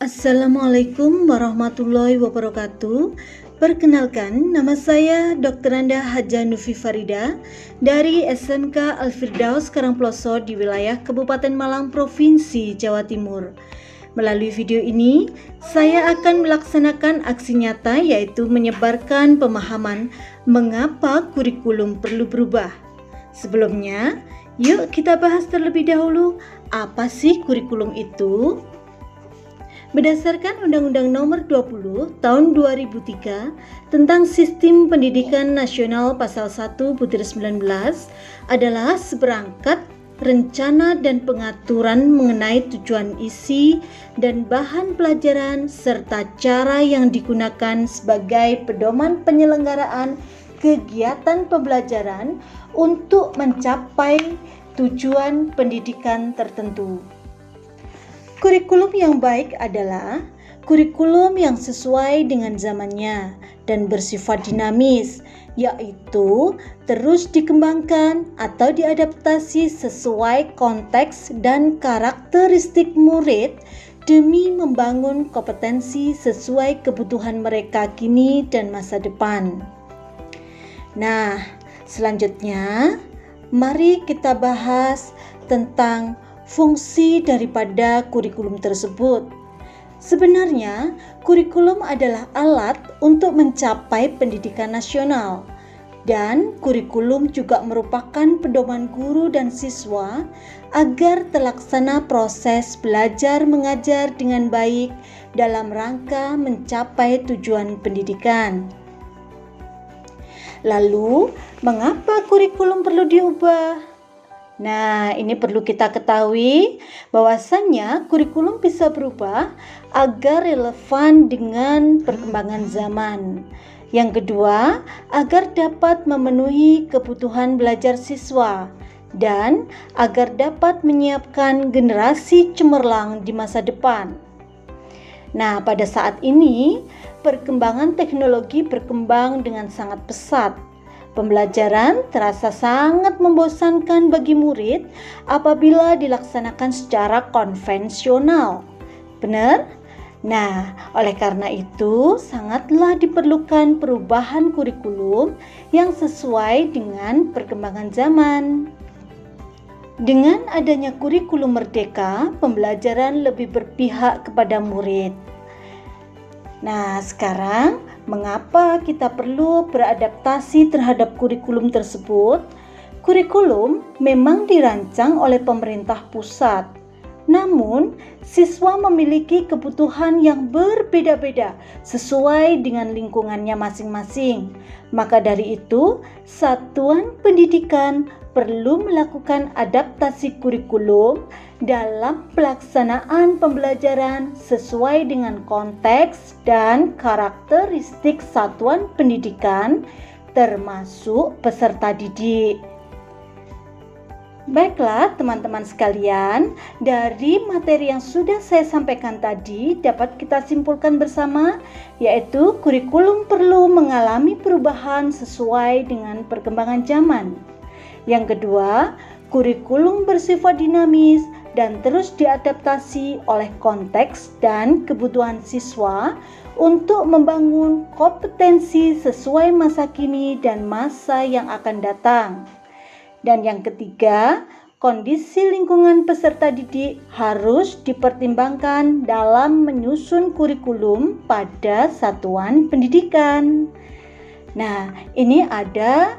Assalamualaikum warahmatullahi wabarakatuh. Perkenalkan, nama saya Dr. Anda Haja Nufi Farida dari SMK Al-Firdaus Karangploso di wilayah Kabupaten Malang, Provinsi Jawa Timur. Melalui video ini, saya akan melaksanakan aksi nyata, yaitu menyebarkan pemahaman mengapa kurikulum perlu berubah. Sebelumnya, yuk kita bahas terlebih dahulu, apa sih kurikulum itu? Berdasarkan Undang-Undang Nomor 20 Tahun 2003 tentang Sistem Pendidikan Nasional Pasal 1/19 adalah seperangkat rencana dan pengaturan mengenai tujuan isi dan bahan pelajaran serta cara yang digunakan sebagai pedoman penyelenggaraan kegiatan pembelajaran untuk mencapai tujuan pendidikan tertentu. Kurikulum yang baik adalah kurikulum yang sesuai dengan zamannya dan bersifat dinamis, yaitu terus dikembangkan atau diadaptasi sesuai konteks dan karakteristik murid demi membangun kompetensi sesuai kebutuhan mereka kini dan masa depan. Nah, selanjutnya mari kita bahas tentang fungsi daripada kurikulum tersebut. Sebenarnya, kurikulum adalah alat untuk mencapai pendidikan nasional, dan kurikulum juga merupakan pedoman guru dan siswa agar terlaksana proses belajar mengajar dengan baik dalam rangka mencapai tujuan pendidikan. Lalu, mengapa kurikulum perlu diubah? Nah, ini perlu kita ketahui bahwasannya kurikulum bisa berubah agar relevan dengan perkembangan zaman. Yang kedua, agar dapat memenuhi kebutuhan belajar siswa dan agar dapat menyiapkan generasi cemerlang di masa depan. Nah, pada saat ini perkembangan teknologi berkembang dengan sangat pesat. Pembelajaran terasa sangat membosankan bagi murid apabila dilaksanakan secara konvensional. Benar? Nah, oleh karena itu sangatlah diperlukan perubahan kurikulum yang sesuai dengan perkembangan zaman. Dengan adanya kurikulum merdeka, pembelajaran lebih berpihak kepada murid. Nah, sekarang mengapa kita perlu beradaptasi terhadap kurikulum tersebut? Kurikulum memang dirancang oleh pemerintah pusat. Namun, siswa memiliki kebutuhan yang berbeda-beda sesuai dengan lingkungannya masing-masing. Maka dari itu, satuan pendidikan perlu melakukan adaptasi kurikulum dalam pelaksanaan pembelajaran sesuai dengan konteks dan karakteristik satuan pendidikan, termasuk peserta didik. Baiklah teman-teman sekalian, dari materi yang sudah saya sampaikan tadi dapat kita simpulkan bersama, yaitu kurikulum perlu mengalami perubahan sesuai dengan perkembangan zaman. Yang kedua, kurikulum bersifat dinamis dan terus diadaptasi oleh konteks dan kebutuhan siswa untuk membangun kompetensi sesuai masa kini dan masa yang akan datang. Dan yang ketiga, kondisi lingkungan peserta didik harus dipertimbangkan dalam menyusun kurikulum pada satuan pendidikan. Nah, ini ada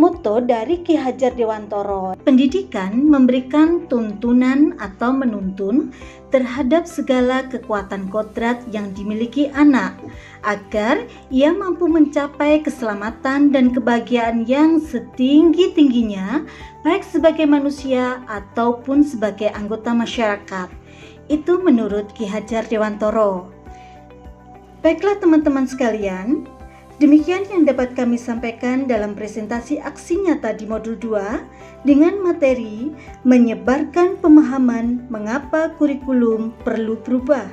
moto dari Ki Hajar Dewantoro. Pendidikan memberikan tuntunan atau menuntun terhadap segala kekuatan kodrat yang dimiliki anak agar ia mampu mencapai keselamatan dan kebahagiaan yang setinggi-tingginya, baik sebagai manusia ataupun sebagai anggota masyarakat. Itu menurut Ki Hajar Dewantoro. Baiklah teman-teman sekalian, demikian yang dapat kami sampaikan dalam presentasi aksi nyata di modul 2 dengan materi menyebarkan pemahaman mengapa kurikulum perlu berubah.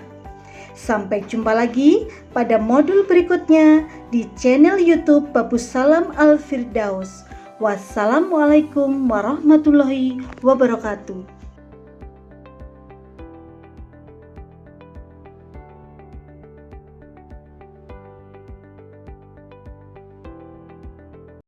Sampai jumpa lagi pada modul berikutnya di channel YouTube Babus Salam Al-Firdaus. Wassalamualaikum warahmatullahi wabarakatuh.